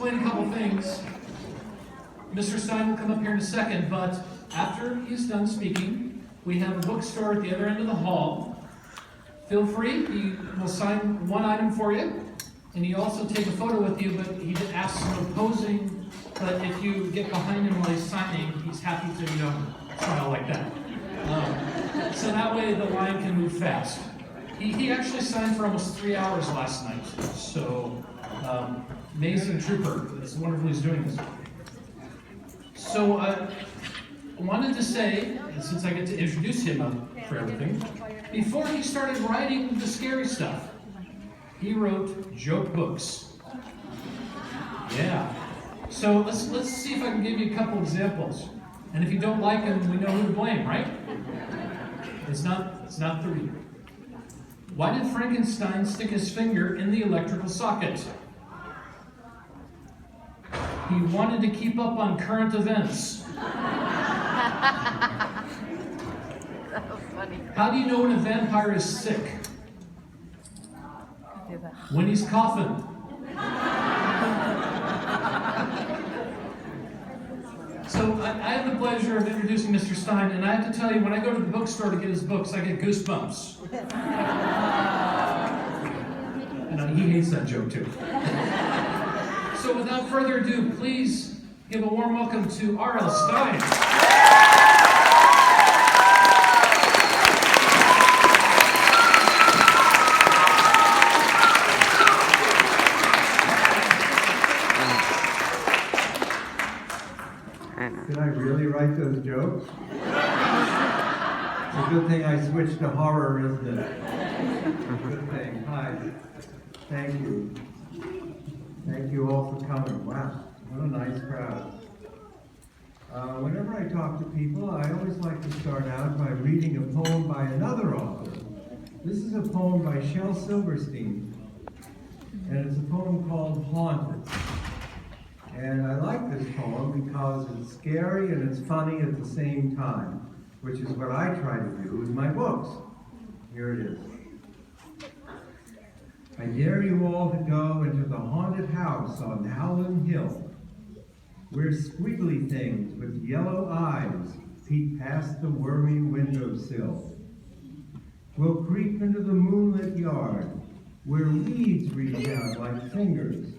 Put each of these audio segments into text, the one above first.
explain a couple things. Mr. Stine will come up here in a second, but after he's done speaking, we have a bookstore at the other end of the hall. Feel free, he will sign one item for you, and he also take a photo with you, but he asks no posing, but if you get behind him while he's signing, he's happy to, smile like that. So that way the line can move fast. He actually signed for almost 3 hours last night, so amazing trooper. It's wonderful he's doing this. So I wanted to say, since I get to introduce him for everything, before he started writing the scary stuff, he wrote joke books. Yeah. So let's see if I can give you a couple examples. And if you don't like them, we know who to blame, right? It's not the reader. Why did Frankenstein stick his finger in the electrical socket? He wanted to keep up on current events. How do you know when a vampire is sick? When he's coughing. So I have the pleasure of introducing Mr. Stine, and I have to tell you, when I go to the bookstore to get his books, I get goosebumps. And he hates that joke too. So without further ado, please give a warm welcome to R.L. Stine. Did I really write those jokes? It's a good thing I switched to horror, isn't it? Good thing. Hi. Thank you. Thank you all for coming. Wow, what a nice crowd. Whenever I talk to people, I always like to start out by reading a poem by another author. This is a poem by Shel Silverstein, and it's a poem called Haunted. And I like this poem because it's scary and it's funny at the same time, which is what I try to do with my books. Here it is. I dare you all to go into the haunted house on Howland Hill, where squiggly things with yellow eyes peek past the wormy windowsill. We'll creep into the moonlit yard, where weeds reach out like fingers,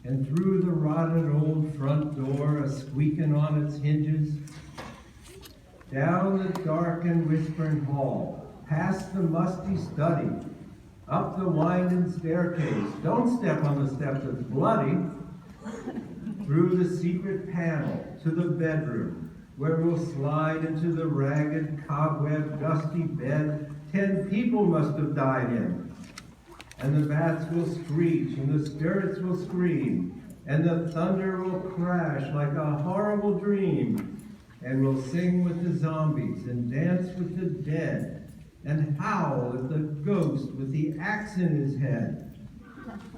and through the rotted old front door, a squeaking on its hinges, down the dark and whispering hall, past the musty study, up the winding staircase, don't step on the step that's bloody, through the secret panel to the bedroom, where we'll slide into the ragged, cobweb, dusty bed 10 people must have died in. And the bats will screech, and the spirits will scream, and the thunder will crash like a horrible dream, and we'll sing with the zombies, and dance with the dead, and howl at the ghost with the axe in his head.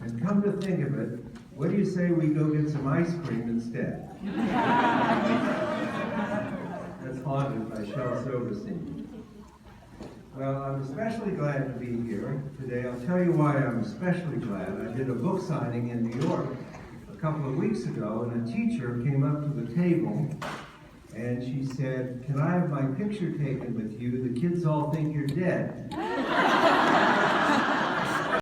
And come to think of it, what do you say we go get some ice cream instead? That's Haunted by Shel Silverstein. Well, I'm especially glad to be here today. I'll tell you why I'm especially glad. I did a book signing in New York a couple of weeks ago, and a teacher came up to the table, and she said, "Can I have my picture taken with you? The kids all think you're dead."